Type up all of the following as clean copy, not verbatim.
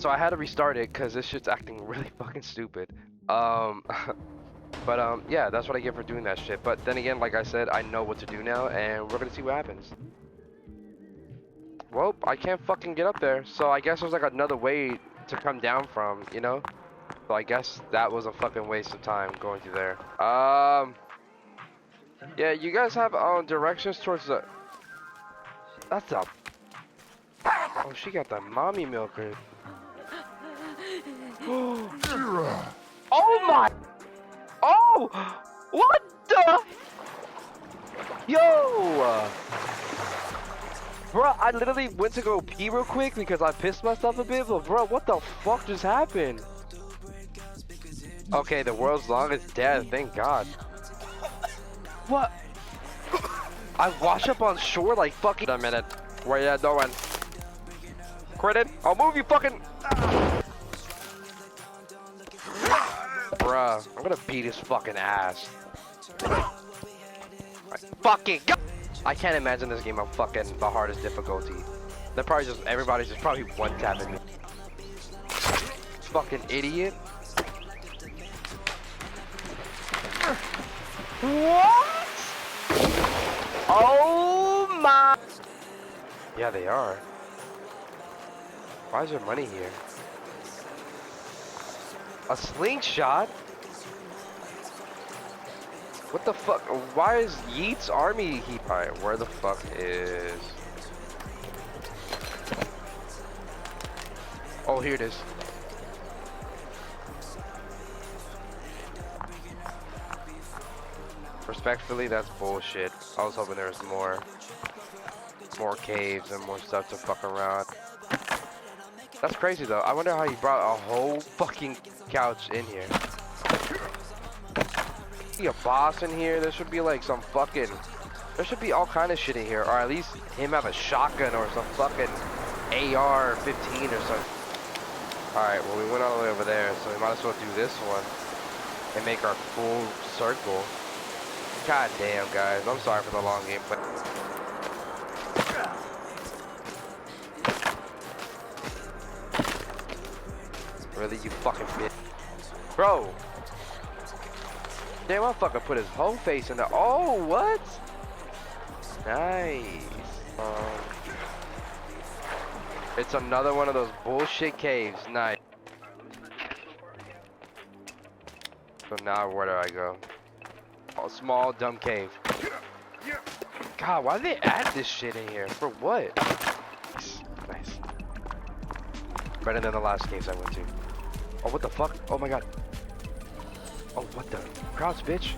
So I had to restart it because this shit's acting really fucking stupid. But yeah, that's what I get for doing that shit. But then again, like I said, I know what to do now, and we're gonna see what happens. Well, I can't fucking get up there, so I guess there's like another way to come down from, you know? So I guess that was a fucking waste of time going through there. Yeah, you guys have directions towards the. That's a. Oh, she got the mommy milker. Oh my! Oh! What the? Yo! Bro, I literally went to go pee real quick because I pissed myself a bit, but bro, what the fuck just happened? Okay, the world's longest death, thank God. What? I wash up on shore like fucking a minute. Where you doing? Credit? I'll move you fucking. Bruh, I'm gonna beat his fucking ass. Fucking go! I can't imagine this game on fucking the hardest difficulty. They're probably just, everybody's just probably one tapping me. Fucking idiot. What? Oh my. Yeah, they are. Why is there money here? A slingshot? What the fuck? Why is Yeet's army heat? Alright, where the fuck is... Oh, here it is. Respectfully, that's bullshit. I was hoping there was more caves and more stuff to fuck around. That's crazy though. I wonder how you brought a whole fucking couch in here. See a boss in here? There should be like some fucking... There should be all kind of shit in here. Or at least him have a shotgun or some fucking AR-15 or something. Alright, well we went all the way over there, so we might as well do this one. And make our full circle. God damn, guys. I'm sorry for the long game, but... Really, you fucking bitch. Bro! Damn, motherfucker put his whole face in there. Oh, what? Nice. It's another one of those bullshit caves. Nice. So now where do I go? A small dumb cave. God, why did they add this shit in here? For what? Nice. Better than the last caves I went to. Oh, what the fuck? Oh my god. Oh, what the? Crouch, bitch.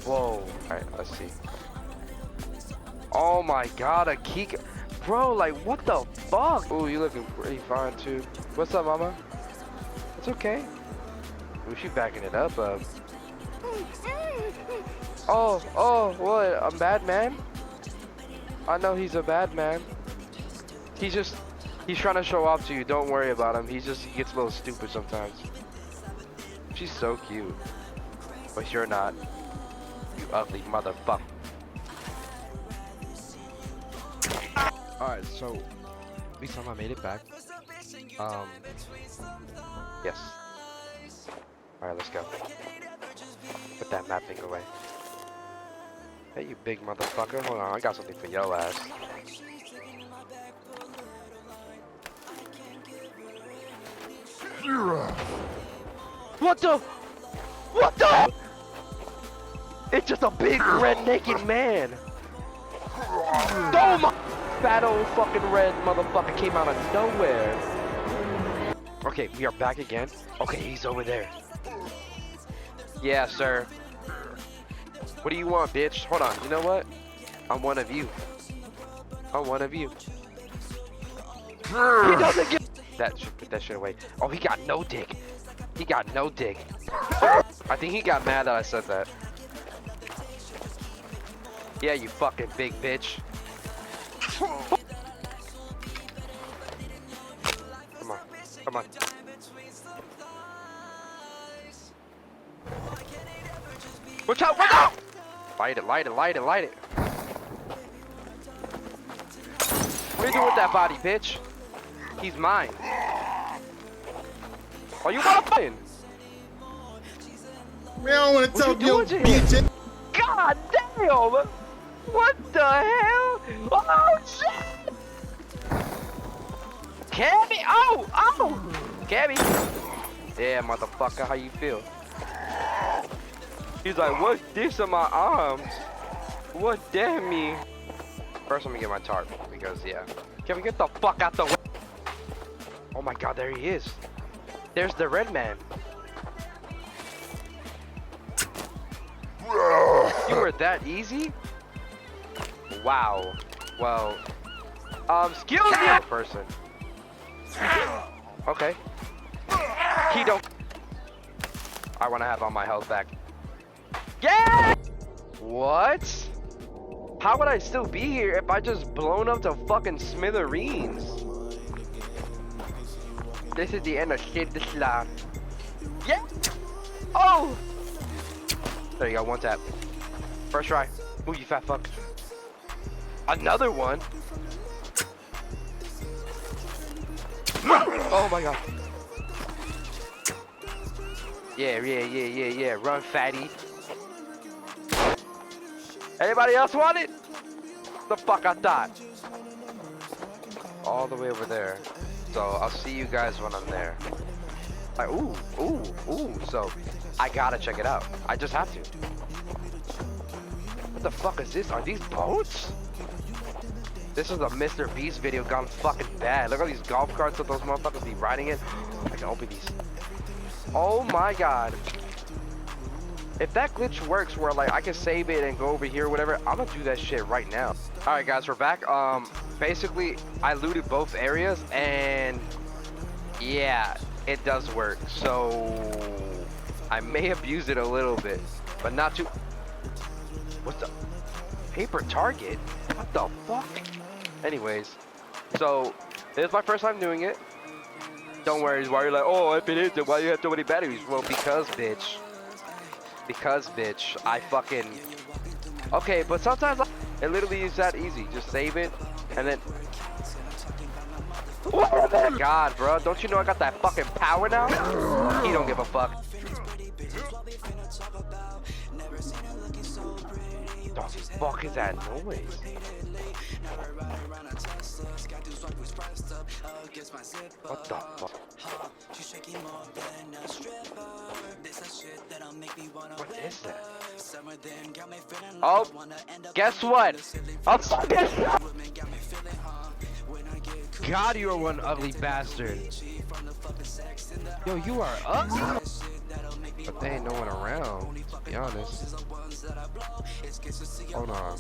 Whoa. Alright, let's see. Oh my god, a key. Bro, like, what the fuck? Ooh, you looking pretty fine too. What's up, mama? It's okay. Ooh, she backing it up. Oh, what? A bad man? I know he's a bad man. He's trying to show off to you. Don't worry about him. He gets a little stupid sometimes. She's so cute. But you're not. You ugly motherfucker. Alright, so at least I made it back. Yes. Alright, let's go. Put that map thing away. Hey, you big motherfucker. Hold on, I got something for your ass. What the? What the? It's just a big red naked man. Oh my! Fat old fucking red motherfucker came out of nowhere. Okay, we are back again. Okay, he's over there. Yeah, sir. What do you want, bitch? Hold on. You know what? I'm one of you. I'm one of you. He doesn't get that. Put that shit away. Oh, he got no dick. He got no dick. I think he got mad that I said that. Yeah, you fucking big bitch. Come on. Come on. Watch out! Watch out! Light it, light it, light it, light it. What are you doing with that body, bitch? He's mine. Oh, you want to win? Man, I don't want to talk to your bitch. God damn! What the hell? Oh shit! Cabby! Oh! Oh! Cabby! Yeah, motherfucker, how you feel? He's like, what's this on my arms? What damn me? First, let me get my tarp because yeah. Can we get the fuck out the way? Oh my god, there he is. There's the red man. You were that easy? Wow. Well, excuse me, person. Okay. He don't. I want to have all my health back. Yeah. What? How would I still be here if I just blown up to fucking smithereens? This is the end of shit. This slide. Yeah. Oh. There you go. One tap. First try. Move, you fat fuck. Another one. Oh my god. Yeah. Run, fatty. Anybody else want it? The fuck I thought. All the way over there. So I'll see you guys when I'm there. Like, ooh. So I gotta check it out. I just have to. What the fuck is this? Are these boats? This is a Mr. Beast video gone fucking bad. Look at these golf carts that those motherfuckers be riding in. I can open these. Oh my god. If that glitch works where like I can save it and go over here or whatever, I'm gonna do that shit right now. Alright guys, we're back. Basically I looted both areas and yeah, it does work. So I may abuse it a little bit, but not too. What the? Paper target? What the fuck? Anyways, so this is my first time doing it. Don't worry, why you're like, oh, if it is, then why you have so many batteries? Well, because bitch, I fucking. Okay, but sometimes it literally is that easy. Just save it, and then. Oh my god, bro! Don't you know I got that fucking power now? He don't give a fuck. What the fuck is that noise? What the fuck? What is that? Oh, guess what? Oh, God, you are one ugly bastard. Yo, you are ugly. But there ain't no one around, to be honest. Hold on.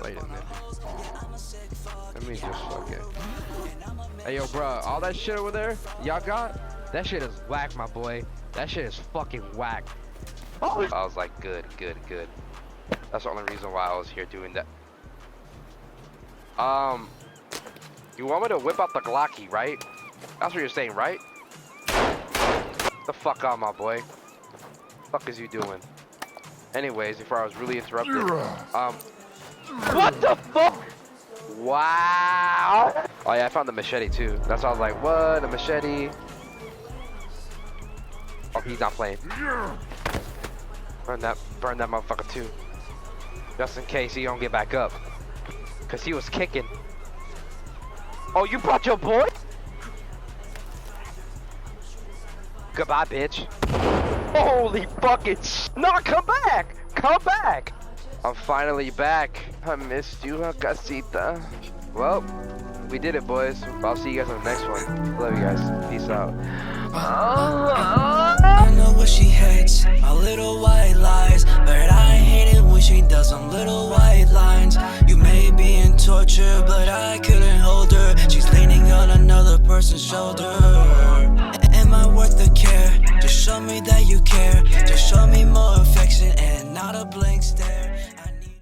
Wait a minute. Let me just fuck it. Hey, yo, bro, all that shit over there y'all got? That shit is whack, my boy. That shit is fucking whack. Oh. I was like, good. That's the only reason why I was here doing that. You want me to whip out the Glocky, right? That's what you're saying, right? The fuck on, my boy. Fuck is you doing? Anyways, before I was really interrupted. What the fuck? Wow. Oh yeah, I found the machete too. That's why I was like, what? A machete? Oh, he's not playing. Burn that motherfucker too. Just in case he don't get back up. Cause he was kicking. Oh, you brought your boy? Goodbye, bitch. Holy fucking no, come back! Come back! I'm finally back. I missed you, casita. Well, we did it, boys. I'll see you guys on the next one. Love you guys. Peace out. I know what she hates, my little white lies, but I hate it when she does some little white lines. You may be in torture, but I couldn't hold her. She's leaning on another person's shoulder.